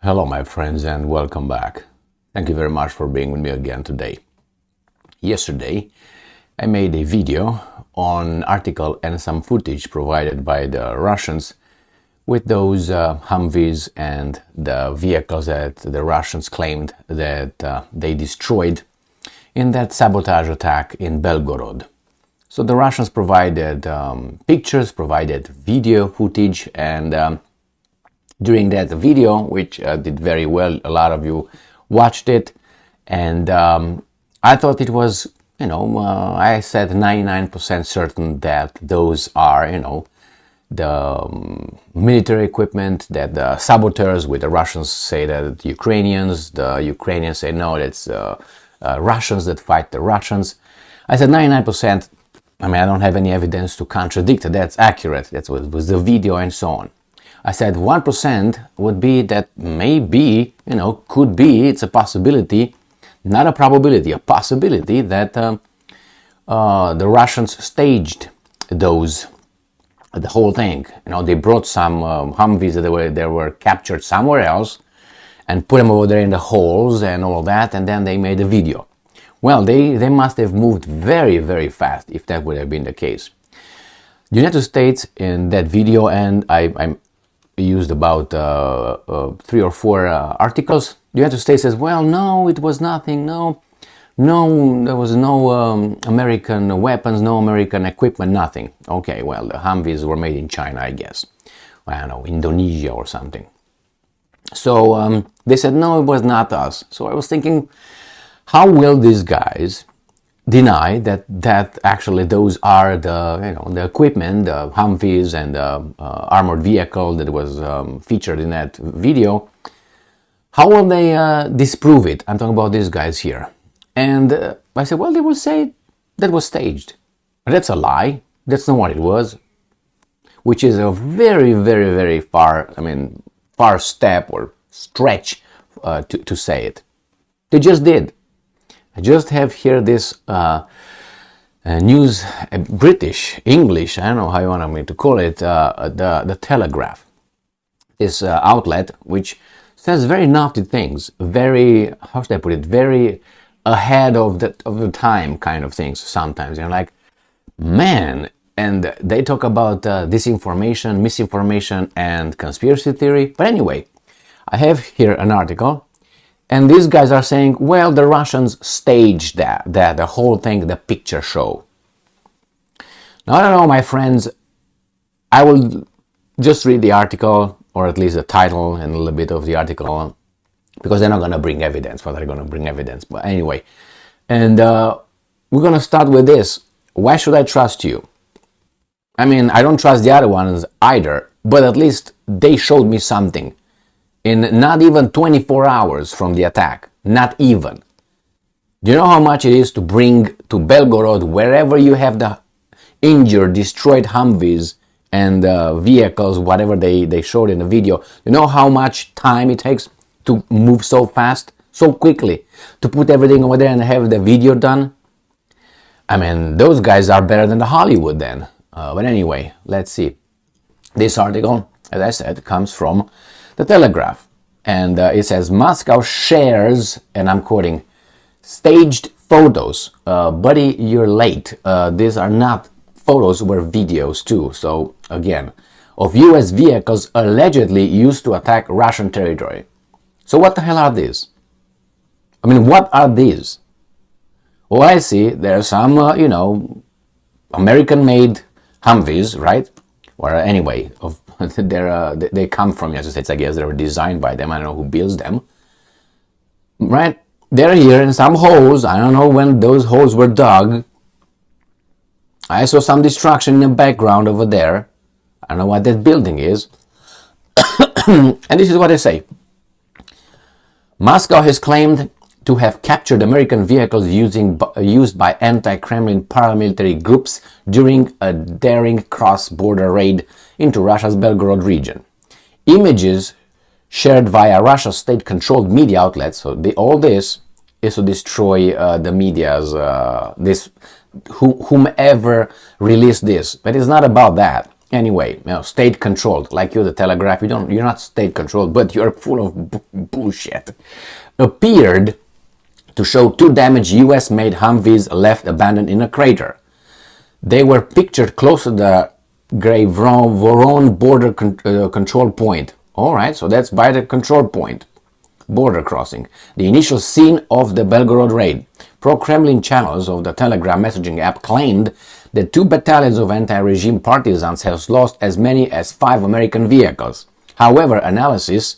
Hello my friends and welcome back. Thank you very much for being with me again today. Yesterday I made a video on article and some footage provided by the Russians with those Humvees and the vehicles that the Russians claimed that they destroyed in that sabotage attack in Belgorod. So the Russians provided pictures, provided video footage, and during that video, which did very well, a lot of you watched it, and I thought it was, I said 99% certain that those are, the military equipment, that the saboteurs, with the Russians say that the Ukrainians say no, it's Russians that fight the Russians. I said 99%, I don't have any evidence to contradict it, that's accurate, that was the video and so on. I said 1% would be that maybe, could be, it's a possibility, not a probability, a possibility that the Russians staged the whole thing. They brought some Humvees that were captured somewhere else and put them over there in the holes and all that, and then they made a video. Well, they must have moved very, very fast if that would have been the case. The United States in that video, and I used about 3 or 4 articles. The United States says, well, no, it was nothing, no, there was no American weapons, no American equipment, nothing. Okay, well, the Humvees were made in China, I guess. I don't know, Indonesia or something. So they said, no, it was not us. So I was thinking, how will these guys deny that actually those are the equipment, the Humvees and the armored vehicle that was featured in that video? How will they disprove it? I'm talking about these guys here. And I said, well, they will say that was staged. But that's a lie. That's not what it was. Which is a very, very, very far step or stretch to say it. They just did. I just have here this news, British, English, I don't know how you want me to call it, the Telegraph. This outlet which says very naughty things, very, how should I put it, very ahead of the time kind of things sometimes. You're like, man, and they talk about disinformation, misinformation and conspiracy theory. But anyway, I have here an article. And these guys are saying, well, the Russians staged that the whole thing, the picture show. Now, I don't know, my friends, I will just read the article, or at least the title and a little bit of the article, because they're not going to bring evidence. Well, they're going to bring evidence, but anyway. And we're going to start with this. Why should I trust you? I don't trust the other ones either, but at least they showed me something. In not even 24 hours from the attack, not even. Do you know how much it is to bring to Belgorod, wherever you have the injured, destroyed Humvees and vehicles, whatever they showed in the video? You know how much time it takes to move so fast, so quickly, to put everything over there and have the video done? Those guys are better than the Hollywood then. But anyway, let's see. This article, as I said, comes from the Telegraph, and it says Moscow shares, and I'm quoting, staged photos. Buddy, you're late. These are not photos, were videos too. So again, of US vehicles allegedly used to attack Russian territory. So what the hell are these? What are these? Well, I see there's some, American-made Humvees, right? Or anyway, they come from the United States, I guess. They were designed by them. I don't know who builds them. Right? They're here in some holes. I don't know when those holes were dug. I saw some destruction in the background over there. I don't know what that building is. And this is what they say. Moscow has claimed to have captured American vehicles used by anti-Kremlin paramilitary groups during a daring cross-border raid into Russia's Belgorod region. Images shared via Russia's state-controlled media outlets, so all this is to destroy the media's, whomever released this. But it's not about that. Anyway, state controlled, like you, the Telegraph, you're not state controlled, but you're full of bullshit, appeared to show 2 damaged US-made Humvees left abandoned in a crater. They were pictured close to the Voron border control point. Alright, so that's by the control point. Border crossing. The initial scene of the Belgorod raid. Pro-Kremlin channels of the Telegram messaging app claimed that 2 battalions of anti-regime partisans have lost as many as 5 American vehicles. However, analysis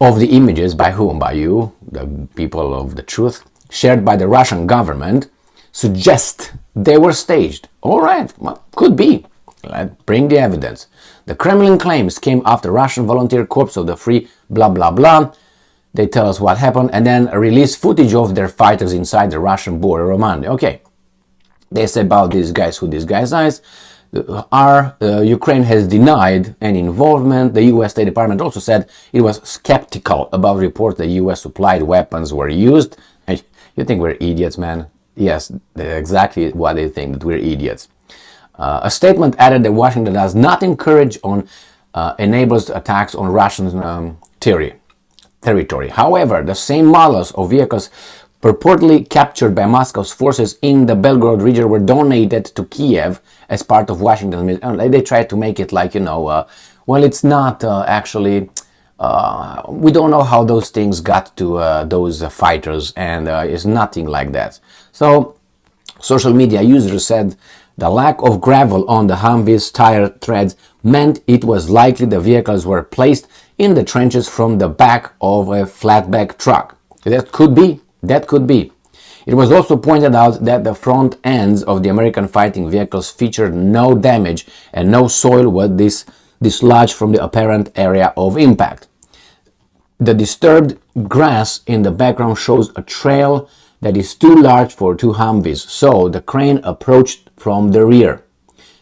of the images, by whom? By you, the people of the truth, shared by the Russian government, suggest they were staged. Alright, well, could be. Let's bring the evidence. The Kremlin claims came after Russian volunteer corps of the Free blah blah blah. They tell us what happened and then release footage of their fighters inside the Russian border of Monday. Okay, they say about these guys who these guys are. Ukraine has denied any involvement. The U.S. State Department also said it was skeptical about reports that U.S. supplied weapons were used. You think we're idiots, man? Yes, that's exactly what they think, that we're idiots. A statement added that Washington does not encourage or enables attacks on Russian territory. However, the same models of vehicles purportedly captured by Moscow's forces in the Belgorod region were donated to Kiev as part of Washington's. They tried to make it like, well, it's not actually. We don't know how those things got to those fighters, and it's nothing like that. So, social media users said the lack of gravel on the Humvees tire treads meant it was likely the vehicles were placed in the trenches from the back of a flatbed truck. That could be. That could be. It was also pointed out that the front ends of the American fighting vehicles featured no damage and no soil was dislodged from the apparent area of impact. The disturbed grass in the background shows a trail that is too large for 2 Humvees, so the crane approached from the rear.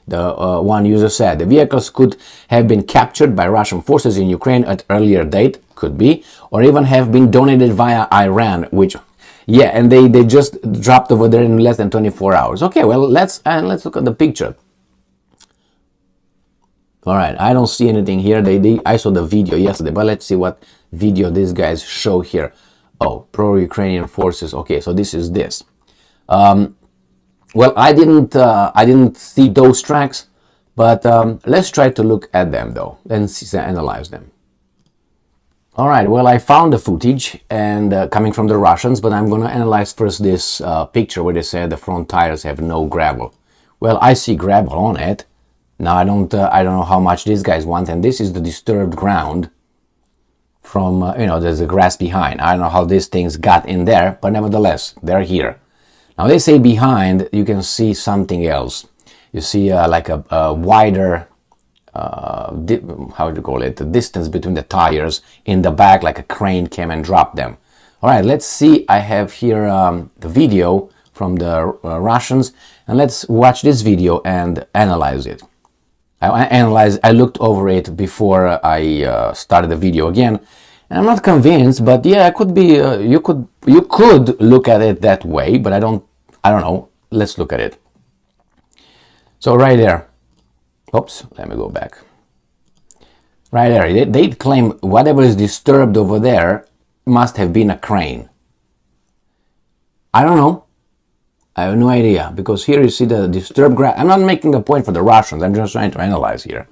The one user said the vehicles could have been captured by Russian forces in Ukraine at earlier date, could be, or even have been donated via Iran, which, yeah, and they just dropped over there in less than 24 hours. Okay, well, let's look at the picture. All right, I don't see anything here. I saw the video yesterday, but let's see what video these guys show here. Oh, pro-Ukrainian forces. Okay, so this is this. Well, I didn't see those tracks, but let's try to look at them though and analyze them. All right, well, I found the footage and coming from the Russians, but I'm going to analyze first this picture where they said the front tires have no gravel. Well, I see gravel on it. Now I don't know how much these guys want, and this is the disturbed ground from there's the grass behind. I don't know how these things got in there, but nevertheless they're here. Now they say behind you can see something else. You see like a wider how do you call it, the distance between the tires in the back, like a crane came and dropped them. All right, let's see. I have here the video from the Russians, and let's watch this video and analyze it. I looked over it before I started the video again, and I'm not convinced, but yeah, it could be. You could look at it that way, but I don't know. Let's look at it. So right there. Oops, let me go back. Right there, they claim whatever is disturbed over there must have been a crane. I don't know. I have no idea, because here you see the disturbed grass. I'm not making a point for the Russians, I'm just trying to analyze here.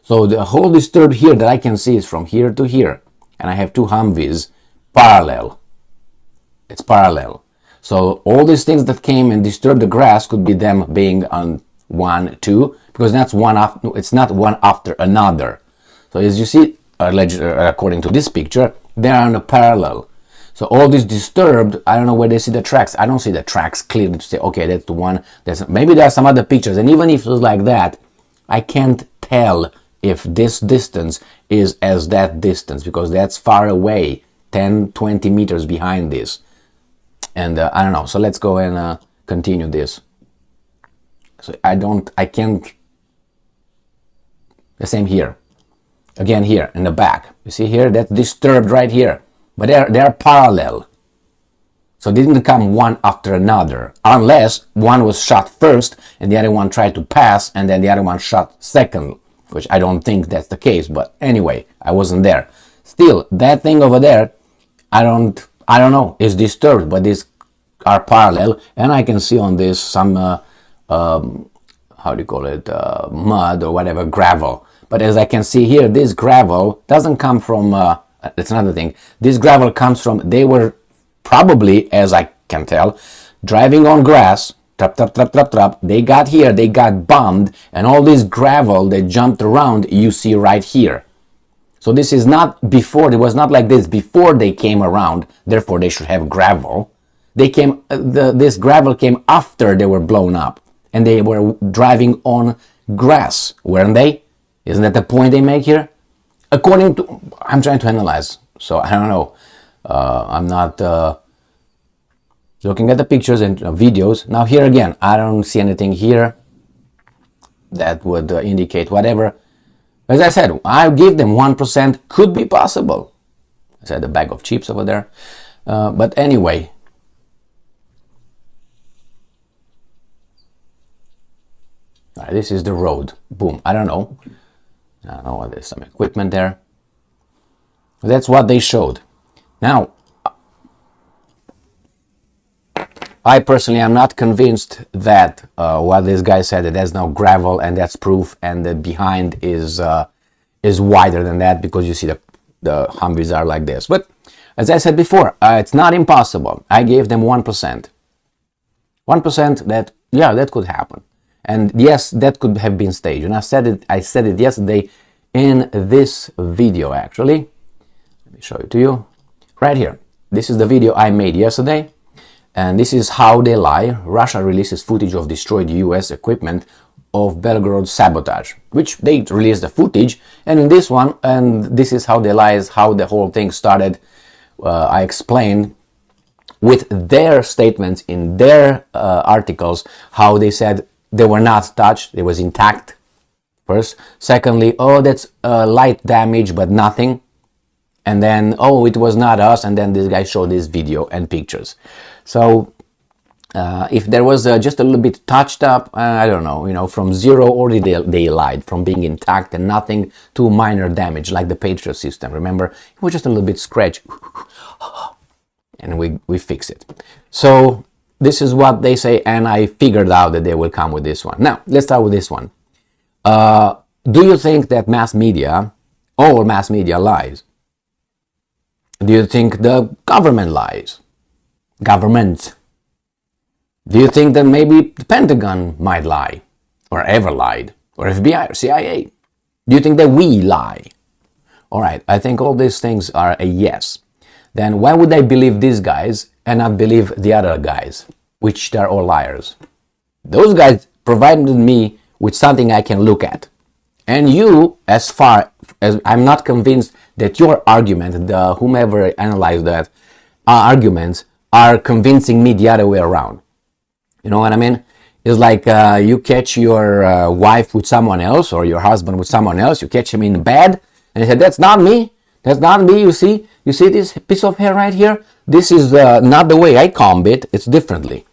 So the whole disturbed here that I can see is from here to here. And I have 2 Humvees parallel. It's parallel. So all these things that came and disturbed the grass could be them being on 1, 2, because that's it's not one after another. So as you see, according to this picture, they are on a parallel. So all this disturbed, I don't know where they see the tracks. I don't see the tracks clearly to say, okay, that's the one. Maybe there are some other pictures. And even if it's like that, I can't tell if this distance is as that distance, because that's far away, 10, 20 meters behind this. And I don't know. So let's go and continue this. So I can't. The same here. Again here in the back. You see here, that's disturbed right here. But they're parallel. So they didn't come one after another, unless one was shot first and the other one tried to pass and then the other one shot second, which I don't think that's the case. But anyway, I wasn't there. Still, that thing over there, I don't know, is disturbed, but these are parallel, and I can see on this some how do you call it, mud or whatever, gravel. But as I can see here, this gravel doesn't come from, that's another thing, this gravel comes from, they were probably, as I can tell, driving on grass, trap, they got here, they got bombed, and all this gravel that jumped around, you see right here. So this is not before, it was not like this before they came around, therefore they should have gravel. They came, this gravel came after they were blown up, and they were driving on grass, weren't they? Isn't that the point they make here? According to, I'm trying to analyze, so I don't know. I'm not looking at the pictures and videos. Now here again, I don't see anything here that would indicate whatever. As I said, I give them 1%, could be possible. I said a bag of chips over there. But anyway. Right, this is the road. Boom. I don't know what, there's some equipment there. That's what they showed. Now, I personally am not convinced that what this guy said, that there's no gravel and that's proof, and the behind is wider than that, because you see the Humvees are like this. But as I said before, it's not impossible. I gave them 1%. 1% that, yeah, that could happen. And yes, that could have been staged. And I said it yesterday in this video, actually. Let me show it to you. Right here. This is the video I made yesterday. And this is how they lie. Russia releases footage of destroyed US equipment of Belgorod sabotage, which they released the footage. And in this one, and this is how they lie, is how the whole thing started. I explained with their statements in their articles how they said they were not touched, it was intact first. Secondly, oh, that's light damage but nothing. And then, oh, it was not us, and then this guy showed this video and pictures. So if there was just a little bit touched up, I don't know, from zero already they lied, from being intact and nothing to minor damage, like the Patriot system. Remember, it was just a little bit scratch, and we fix it. So this is what they say, and I figured out that they will come with this one. Now, let's start with this one. Do you think that mass media, all mass media lies? Do you think the government lies? Government. Do you think that maybe the Pentagon might lie? Or ever lied? Or FBI or CIA? Do you think that we lie? Alright, I think all these things are a yes. Then why would I believe these guys and not believe the other guys, which they're all liars? Those guys provided me with something I can look at. And you, as far as I'm not convinced that your argument, whomever analyzed that, arguments are convincing me the other way around. You know what I mean? It's like you catch your wife with someone else, or your husband with someone else, you catch him in bed, and you say, that's not me, you see this piece of hair right here? This is not the way I comb it, it's differently.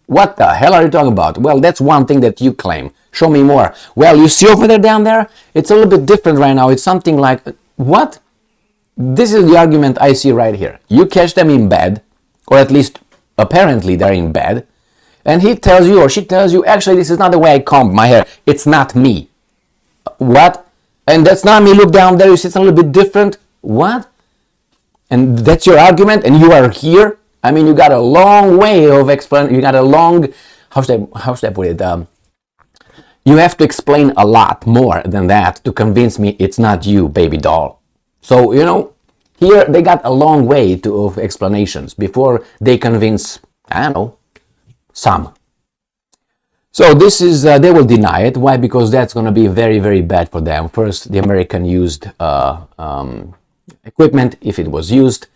What the hell are you talking about? Well, that's one thing that you claim. Show me more. Well, you see over there down there? It's a little bit different right now. It's something like, what? This is the argument I see right here. You catch them in bed, or at least apparently they're in bed, and he tells you or she tells you, actually, this is not the way I comb my hair. It's not me. What? And that's not me. Look down there. You see it's a little bit different. What? And that's your argument, and you are here? I mean, you got a long way of explaining. You got a long, how should I put it? You have to explain a lot more than that to convince me it's not you, baby doll. So, here they got a long way of explanations before they convince, I don't know, some. So this is, they will deny it. Why? Because that's going to be very, very bad for them. First, the American used equipment, if it was used,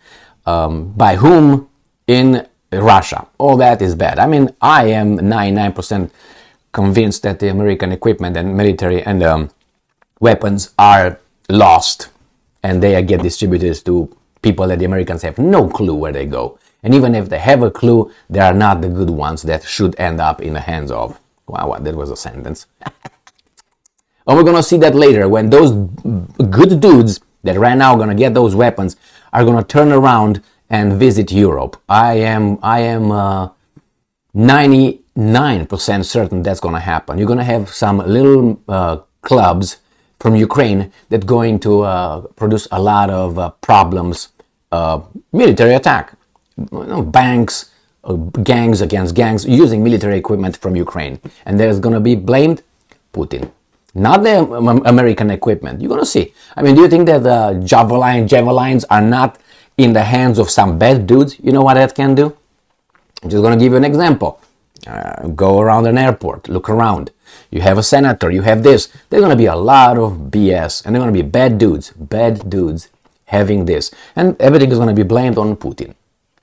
by whom? In Russia. All that is bad. I mean, I am 99% convinced that the American equipment and military and weapons are lost, and they get distributed to people that the Americans have no clue where they go. And even if they have a clue, they are not the good ones that should end up in the hands of. Wow, that was a sentence. And we're going to see that later when those good dudes that right now are going to get those weapons are going to turn around and visit Europe. I am 99% certain that's going to happen. You're going to have some little clubs from Ukraine that's going to produce a lot of problems, military attack, banks, gangs against gangs using military equipment from Ukraine. And there's going to be blamed Putin. Not the American equipment. You're going to see. I mean, do you think that the javelins are not in the hands of some bad dudes? You know what that can do? I'm just going to give you an example. Go around an airport, look around. You have a senator, you have this. There's going to be a lot of BS, and they're going to be bad dudes having this. And everything is going to be blamed on Putin.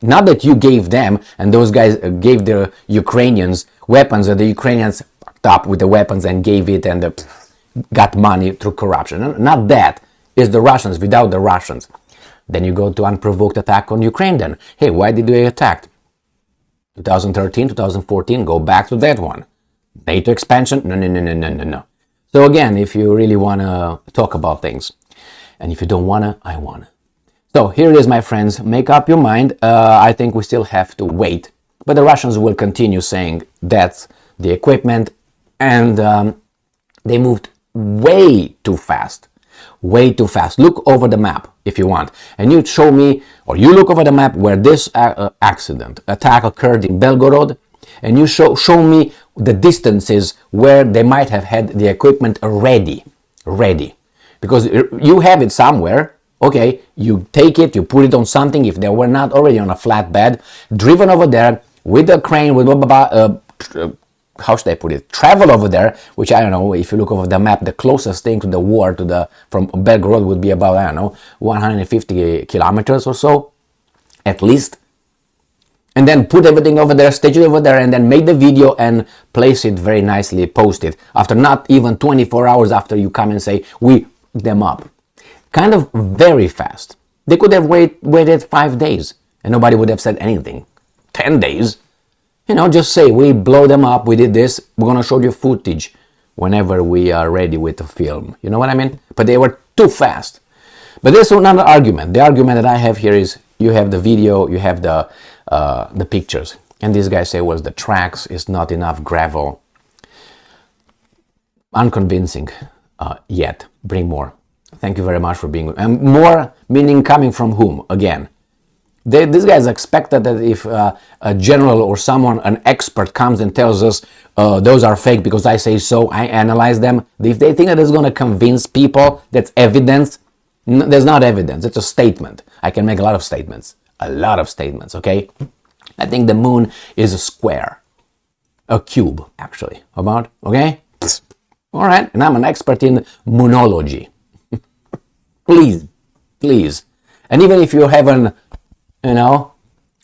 Not that you gave them, and those guys gave the Ukrainians weapons, and the Ukrainians fucked up with the weapons and gave it and got money through corruption. Not that. It's the Russians without the Russians. Then you go to unprovoked attack on Ukraine then. Hey, why did they attack? 2013, 2014, go back to that one. NATO expansion? No. So again, if you really want to talk about things, and if you don't want to, I want to. So here it is, my friends. Make up your mind. I think we still have to wait. But the Russians will continue saying that's the equipment, and they moved way too fast. Way too fast. Look over the map if you want, and you show me, or you look over the map where this attack occurred in Belgorod, and you show me the distances where they might have had the equipment ready, because you have it somewhere. Okay, you take it, you put it on something. If they were not already on a flatbed, driven over there with a crane, with how should I put it? Travel over there, which I don't know. If you look over the map, the closest thing to the war from Belgorod would be about 150 kilometers or so, at least. And then put everything over there, stage it over there, and then make the video and place it very nicely, post it. After not even 24 hours after you come and say, we put them up. Kind of very fast. They could have waited 5 days and nobody would have said anything. 10 days. Just say, we blow them up, we did this, we're going to show you footage whenever we are ready with the film. You know what I mean? But they were too fast. But there's another argument. The argument that I have here is, you have the video, you have the pictures. And these guys say, well, the tracks is not enough gravel. Unconvincing yet. Bring more. Thank you very much for being with me. And more meaning coming from whom? Again. These guys expected that if a general or someone, an expert comes and tells us those are fake because I say so, I analyze them. If they think that it's going to convince people, that's evidence. No, there's not evidence. It's a statement. I can make a lot of statements. Okay? I think the moon is a square. A cube, actually. Okay? All right. And I'm an expert in moonology. Please. And even if you have a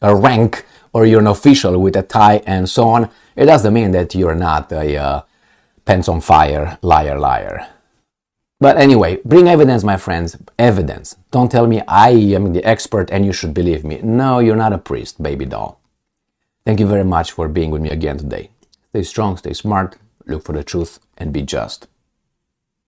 rank, or you're an official with a tie and so on, it doesn't mean that you're not a pants on fire liar. But anyway, bring evidence, my friends. Evidence. Don't tell me I am the expert and you should believe me. No, you're not a priest, baby doll. Thank you very much for being with me again today. Stay strong, stay smart, look for the truth, and be just.